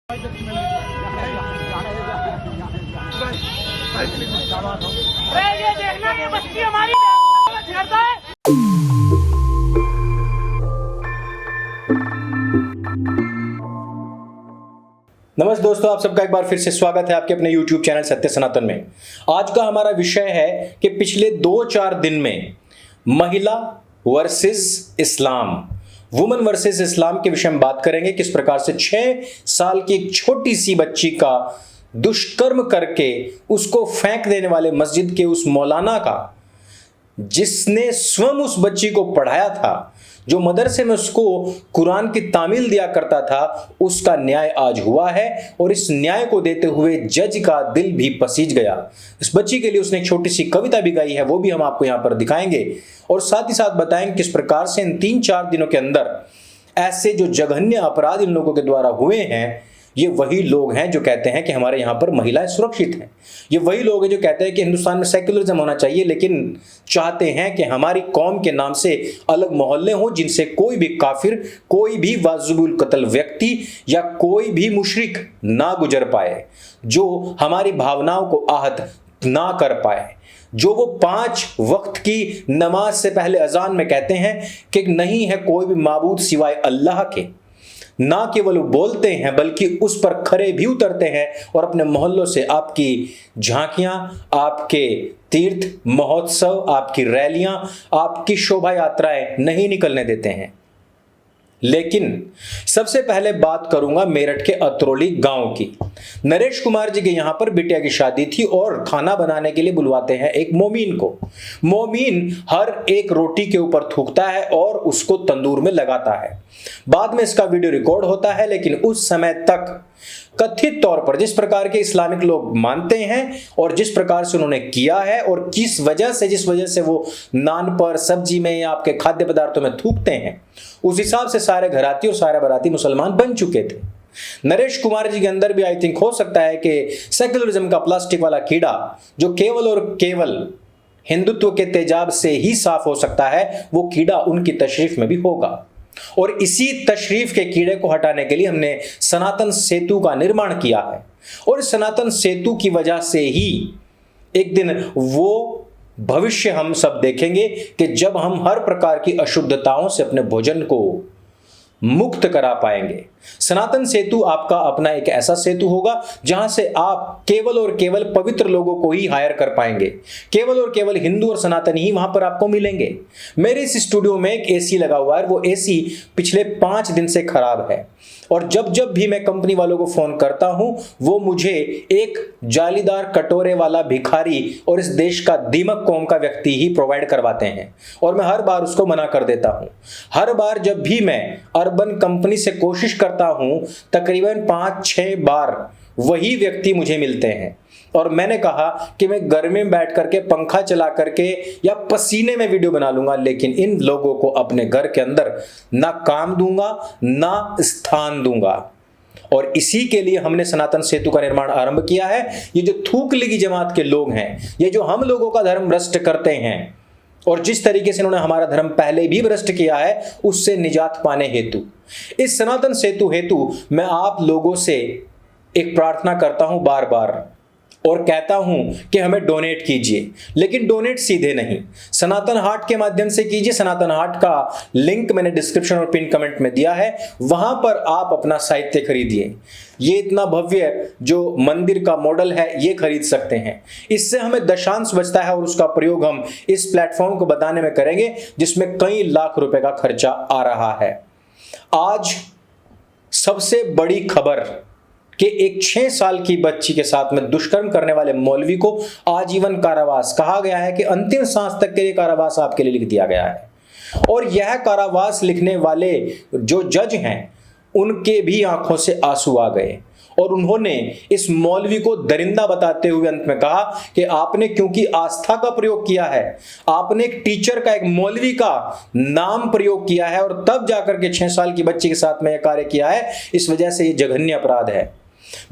ये देखना ये बस्ती हमारी छेड़ता है। नमस्ते दोस्तों, आप सबका एक बार फिर से स्वागत है आपके अपने YouTube चैनल सत्य सनातन में। आज का हमारा विषय है कि पिछले 2-4 दिन में महिला वर्सेस इस्लाम, वुमेन वर्सेस इस्लाम के विषय में बात करेंगे। किस प्रकार से 6 साल की एक छोटी सी बच्ची का दुष्कर्म करके उसको फेंक देने वाले मस्जिद के उस मौलाना का, जिसने स्वयं उस बच्ची को पढ़ाया था, जो मदरसे में उसको कुरान की तामील दिया करता था, उसका न्याय आज हुआ है। और इस न्याय को देते हुए जज का दिल भी पसीज गया। इस बच्ची के लिए उसने एक छोटी सी कविता भी गाई है, वो भी हम आपको यहां पर दिखाएंगे और साथ ही साथ बताएंगे किस प्रकार से इन 3-4 दिनों के अंदर ऐसे जो जघन्य अपराध इन लोगों के द्वारा हुए हैं, ये वही लोग हैं जो कहते हैं कि हमारे यहाँ पर महिलाएं सुरक्षित हैं। ये वही लोग हैं जो कहते हैं कि हिंदुस्तान में सेक्युलरिज्म होना चाहिए, लेकिन चाहते हैं कि हमारी कौम के नाम से अलग मोहल्ले हों जिनसे कोई भी काफिर, कोई भी वाजिबुल कत्ल व्यक्ति या कोई भी मुशरिक ना गुजर पाए, जो हमारी भावनाओं को आहत ना कर पाए, जो वो 5 वक्त की नमाज से पहले अजान में कहते हैं कि नहीं है कोई भी माबूद सिवाय अल्लाह के। ना केवल बोलते हैं बल्कि उस पर खरे भी उतरते हैं और अपने मोहल्लों से आपकी झांकियां, आपके तीर्थ महोत्सव, आपकी रैलियां, आपकी शोभा यात्राएं नहीं निकलने देते हैं। लेकिन सबसे पहले बात करूंगा मेरठ के अतरौली गांव की। नरेश कुमार जी के यहां पर बिटिया की शादी थी और खाना बनाने के लिए बुलवाते हैं एक मोमीन को। मोमीन हर एक रोटी के ऊपर थूकता है और उसको तंदूर में लगाता है। बाद में इसका वीडियो रिकॉर्ड होता है, लेकिन उस समय तक कथित तौर पर जिस प्रकार के इस्लामिक लोग मानते हैं और जिस प्रकार से उन्होंने किया है और जिस वजह से वो नान पर, सब्जी में या आपके खाद्य पदार्थों में थूकते हैं, उस हिसाब से सारे घराती और सारे बाराती मुसलमान बन चुके थे। नरेश कुमार जी के अंदर भी आई थिंक हो सकता है कि सेक्युलरिज्म का प्लास्टिक वाला कीड़ा, जो केवल और केवल हिंदुत्व के तेजाब से ही साफ हो सकता है, वो कीड़ा उनकी तशरीफ में भी होगा। और इसी तशरीफ के कीड़े को हटाने के लिए हमने सनातन सेतु का निर्माण किया है। और इस सनातन सेतु की वजह से ही एक दिन वो भविष्य हम सब देखेंगे कि जब हम हर प्रकार की अशुद्धताओं से अपने भोजन को मुक्त करा पाएंगे। सनातन सेतु आपका अपना एक ऐसा सेतु होगा जहां से आप केवल और केवल पवित्र लोगों को ही हायर कर पाएंगे। केवल और केवल हिंदू और सनातनी ही वहां पर आपको मिलेंगे। मेरे इस स्टूडियो में एक एसी लगा हुआ है, वो एसी पिछले 5 दिन से खराब है और जब भी मैं कंपनी वालों को फोन करता हूं, वो मुझे एक जालीदार कटोरे वाला भिखारी और इस देश का दीमक कौम का व्यक्ति ही प्रोवाइड करवाते हैं और मैं हर बार उसको मना कर देता हूं। हर बार जब भी मैं अर्बन कंपनी से कोशिश करता हूं, तकरीबन 5-6 बार वही व्यक्ति मुझे मिलते हैं और मैंने कहा कि मैं गर्मी में बैठ करके पंखा चला करके या पसीने में वीडियो बना लूंगा, लेकिन इन लोगों को अपने घर के अंदर ना काम दूंगा ना स्थान दूंगा। और इसी के लिए हमने सनातन सेतु का निर्माण आरंभ किया है। ये जो थूक लीगी जमात के लोग हैं, ये जो हम लोगों का धर्म भ्रष्ट करते हैं और जिस तरीके से इन्होंने हमारा धर्म पहले भी भ्रष्ट किया है, उससे निजात पाने हेतु, इस सनातन सेतु हेतु मैं आप लोगों से एक प्रार्थना करता हूं बार बार और कहता हूं कि हमें डोनेट कीजिए, लेकिन डोनेट सीधे नहीं, सनातन हाट के माध्यम से कीजिए। सनातन हाट का लिंक मैंने डिस्क्रिप्शन और पिन कमेंट में दिया है, वहां पर आप अपना साहित्य खरीदिए। ये इतना भव्य जो मंदिर का मॉडल है, ये खरीद सकते हैं। इससे हमें दशांश बचता है और उसका प्रयोग हम इस प्लेटफॉर्म को बताने में करेंगे जिसमें कई लाख रुपए का खर्चा आ रहा है। आज सबसे बड़ी खबर कि एक 6 साल की बच्ची के साथ में दुष्कर्म करने वाले मौलवी को आजीवन कारावास कहा गया है कि अंतिम सांस तक के लिए कारावास आपके लिए लिख दिया गया है। और यह कारावास लिखने वाले जो जज हैं, उनके भी आंखों से आंसू आ गए और उन्होंने इस मौलवी को दरिंदा बताते हुए अंत में कहा कि आपने क्योंकि आस्था का प्रयोग किया है, आपने एक टीचर का, एक मौलवी का नाम प्रयोग किया है और तब जाकर के 6 साल की बच्ची के साथ में यह कार्य किया है, इस वजह से यह जघन्य अपराध है।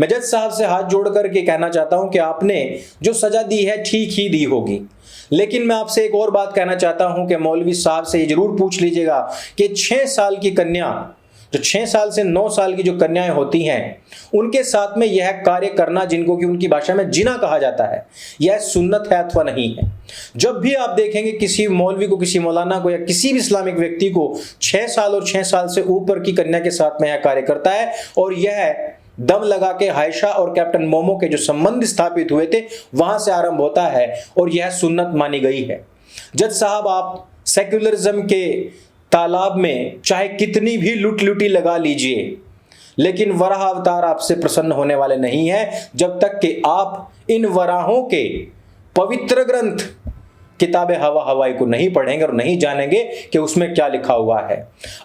मैं जज साहब से हाथ जोड़ करके कहना चाहता हूं कि आपने जो सजा दी है ठीक ही दी होगी, लेकिन मैं आपसे एक और बात कहना चाहता हूं कि मौलवी साहब से ये जरूर पूछ लीजिएगा कि 6 साल की कन्या जो 6 साल से 9 साल की जो कन्याएं होती हैं उनके साथ में यह कार्य करना, जिनको कि उनकी भाषा में जिना कहा जाता है, यह सुन्नत है अथवा नहीं है। जब भी आप देखेंगे किसी मौलवी को, किसी मौलाना को या किसी भी इस्लामिक व्यक्ति को 6 साल और 6 साल से ऊपर की कन्या के साथ में यह कार्य करता है और यह दम लगा के हायशा और कैप्टन मोमो के जो संबंध स्थापित हुए थे वहां से आरंभ होता है और यह सुन्नत मानी गई है। जज साहब, आप सेक्युलरिज्म के तालाब में चाहे कितनी भी लुटी लगा लीजिए, लेकिन वराह अवतार आपसे प्रसन्न होने वाले नहीं है जब तक कि आप इन वराहों के पवित्र ग्रंथ किताबे हवा हवाई को नहीं पढ़ेंगे और नहीं जानेंगे कि उसमें क्या लिखा हुआ है।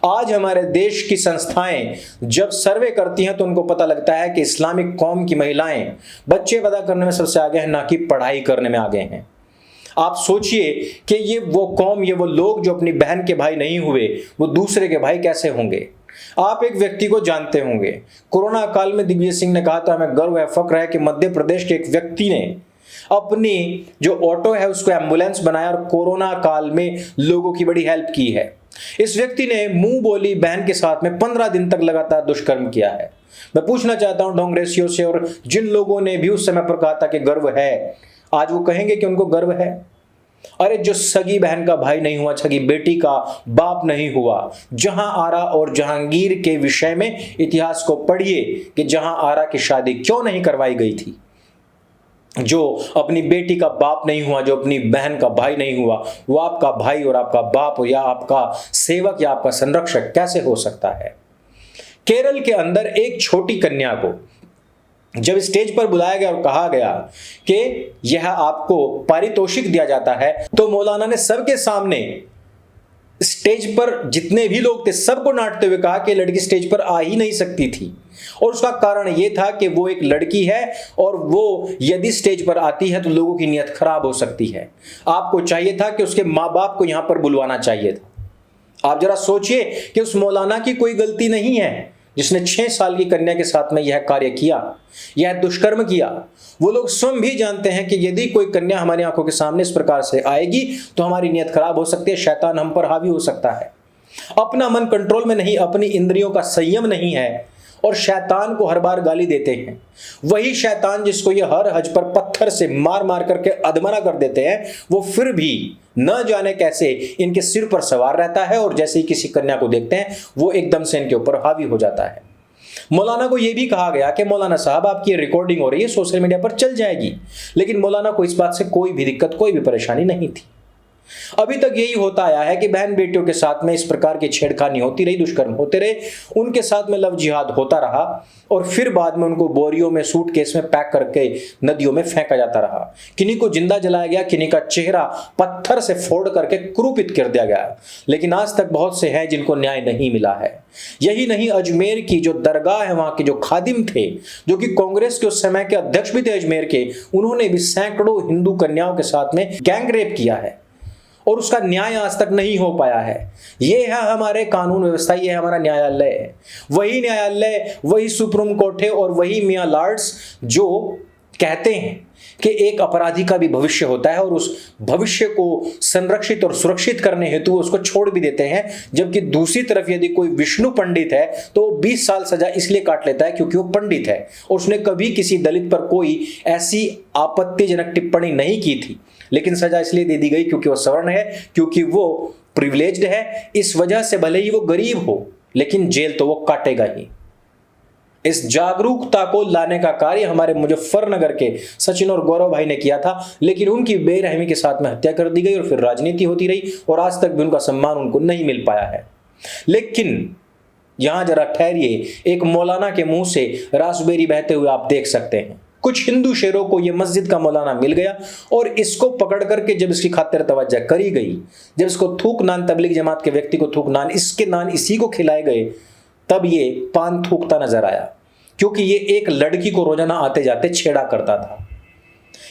आज हमारे देश की संस्थाएं जब सर्वे करती हैं तो उनको पता लगता है कि इस्लामिक कौम की महिलाएं बच्चे पैदा करने में सबसे आगे हैं, ना कि पढ़ाई करने में आगे हैं। आप सोचिए कि ये वो कौम, ये वो लोग जो अपनी बहन के भाई नहीं हुए, वो दूसरे के भाई कैसे होंगे। आप एक व्यक्ति को जानते होंगे, कोरोना काल में दिग्विजय सिंह ने कहा था, हमें गर्व है, फक्र है कि मध्य प्रदेश के एक व्यक्ति ने अपनी जो ऑटो है उसको एम्बुलेंस बनाया और कोरोना काल में लोगों की बड़ी हेल्प की है। इस व्यक्ति ने मुंह बोली बहन के साथ में 15 दिन तक लगातार दुष्कर्म किया है। मैं पूछना चाहता हूं डोंगरेसियों से, और जिन लोगों ने भी उस समय पर कहा था कि गर्व है, आज वो कहेंगे कि उनको गर्व है? अरे जो सगी बहन का भाई नहीं हुआ, सगी बेटी का बाप नहीं हुआ, जहां आरा और जहांगीर के विषय में इतिहास को पढ़िए कि जहां आरा की शादी क्यों नहीं करवाई गई थी। जो अपनी बेटी का बाप नहीं हुआ, जो अपनी बहन का भाई नहीं हुआ, वो आपका भाई और आपका बाप या आपका सेवक या आपका संरक्षक कैसे हो सकता है। केरल के अंदर एक छोटी कन्या को जब स्टेज पर बुलाया गया और कहा गया कि यह आपको पारितोषिक दिया जाता है, तो मौलाना ने सबके सामने स्टेज पर जितने भी लोग थे सबको डांटते हुए कहा कि लड़की स्टेज पर आ ही नहीं सकती थी। और उसका कारण यह था कि वो एक लड़की है और वो यदि स्टेज पर आती है तो लोगों की नीयत खराब हो सकती है। आपको चाहिए था कि उसके माँ बाप को यहां पर बुलवाना चाहिए था। आप जरा सोचिए कि उस मौलाना की कोई गलती नहीं है जिसने 6 साल की कन्या के साथ में यह कार्य किया, यह दुष्कर्म किया। वो लोग स्वयं भी जानते हैं कि यदि कोई कन्या हमारी आंखों के सामने इस प्रकार से आएगी तो हमारी नीयत खराब हो सकती है, शैतान हम पर हावी हो सकता है। अपना मन कंट्रोल में नहीं, अपनी इंद्रियों का संयम नहीं है और शैतान को हर बार गाली देते हैं। वही शैतान जिसको ये हर हज पर पत्थर से मार मार करके अधमरा कर देते हैं, वो फिर भी न जाने कैसे इनके सिर पर सवार रहता है और जैसे ही किसी कन्या को देखते हैं वो एकदम से इनके ऊपर हावी हो जाता है। मौलाना को यह भी कहा गया कि मौलाना साहब आपकी रिकॉर्डिंग हो रही है, सोशल मीडिया पर चल जाएगी, लेकिन मौलाना को इस बात से कोई भी दिक्कत, कोई भी परेशानी नहीं थी। अभी तक यही होता आया है कि बहन बेटियों के साथ में इस प्रकार की छेड़खानी होती रही, दुष्कर्म होते रहे, उनके साथ में लव जिहाद होता रहा और फिर बाद में उनको बोरियों में, सूटकेस में पैक करके नदियों में फेंका जाता रहा। किन्हीं को जिंदा जलाया गया, किन्हीं का चेहरा पत्थर से फोड़ करके क्रूपित कर दिया गया, लेकिन आज तक बहुत से हैं जिनको न्याय नहीं मिला है। यही नहीं, अजमेर की जो दरगाह है, वहां के जो खादिम थे, जो कि कांग्रेस के उस समय के अध्यक्ष भी थे अजमेर के, उन्होंने भी सैकड़ों हिंदू कन्याओं के साथ में गैंग रेप किया है और उसका न्याय आज तक नहीं हो पाया है। ये है हमारे कानून व्यवस्था, ये है हमारा न्यायालय। वही न्यायालय, वही सुप्रीम कोर्ट है और वही मियां लॉर्ड्स जो कहते हैं कि एक अपराधी का भी भविष्य होता है और उस भविष्य को संरक्षित और सुरक्षित करने हेतु उसको छोड़ भी देते हैं। जबकि दूसरी तरफ यदि कोई विष्णु पंडित है तो 20 साल सजा इसलिए काट लेता है क्योंकि वो पंडित है और उसने कभी किसी दलित पर कोई ऐसी आपत्तिजनक टिप्पणी नहीं की थी, लेकिन सजा इसलिए दे दी गई क्योंकि वो सवर्ण है, क्योंकि वो प्रिविलेज्ड है। इस वजह से भले ही वो गरीब हो लेकिन जेल तो वो काटेगा ही। इस जागरूकता को लाने का कार्य हमारे मुजफ्फरनगर के सचिन और गौरव भाई ने किया था, लेकिन उनकी बेरहमी के साथ में हत्या कर दी गई और फिर राजनीति होती रही और आज तक भी उनका सम्मान उनको नहीं मिल पाया है। लेकिन यहां जरा ठहरिए, एक मौलाना के मुंह से रासबेरी बहते हुए आप देख सकते हैं। कुछ हिंदू शेरों को यह मस्जिद का मौलाना मिल गया और इसको पकड़ करके जब इसकी खातिर तवज्जो करी गई, जब इसको थूक नान, तबलीग जमात के व्यक्ति को थूक नान, इसके नान इसी को खिलाए गए, तब ये पान थूकता नजर आया, क्योंकि ये एक लड़की को रोजाना आते जाते छेड़ा करता था।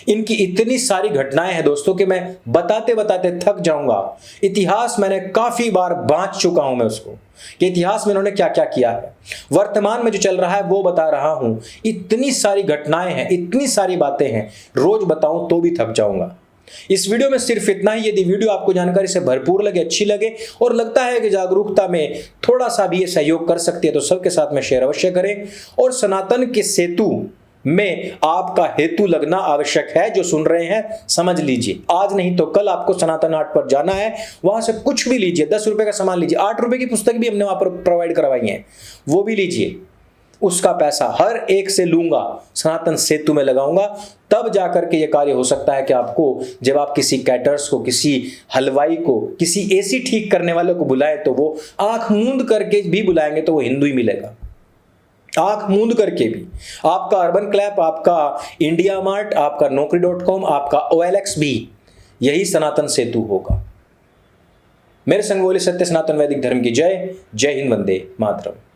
इनकी इतनी सारी घटनाएं हैं दोस्तों कि मैं बताते बताते थक जाऊंगा। इतिहास मैंने काफी बार बांट चुका हूं मैं उसको, कि इतिहास में इन्होंने क्या क्या किया है। वर्तमान में जो चल रहा है वो बता रहा हूं। इतनी सारी घटनाएं हैं, इतनी सारी बातें हैं, रोज बताऊं तो भी थक जाऊंगा। इस वीडियो में सिर्फ इतना ही। यदि वीडियो आपको जानकारी से भरपूर लगे, अच्छी लगे और लगता है कि जागरूकता में थोड़ा सा भी ये सहयोग कर सकती है तो सबके साथ में शेयर अवश्य करें। और सनातन के सेतु में आपका हेतु लगना आवश्यक है। जो सुन रहे हैं समझ लीजिए, आज नहीं तो कल आपको सनातन हाट पर जाना है, वहां से कुछ भी लीजिए, 10 रुपए का सामान लीजिए, 8 रुपए की पुस्तक भी हमने वहां पर प्रोवाइड करवाई है, वो भी लीजिए। उसका पैसा हर एक से लूंगा, सनातन सेतु में लगाऊंगा, तब जाकर के ये कार्य हो सकता है कि आपको, जब आप किसी कैटर्स को, किसी हलवाई को, किसी एसी ठीक करने वाले को बुलाएं तो वो आंख मूंद करके भी बुलाएंगे तो वो हिंदू ही मिलेगा, आंख मूंद करके भी। आपका अर्बन क्लैप, आपका इंडिया मार्ट, आपका नौकरी.com, आपका OLX भी यही सनातन सेतु होगा। मेरे संग बोले सत्य सनातन वैदिक धर्म की जय। जय हिंद, वंदे मातरम।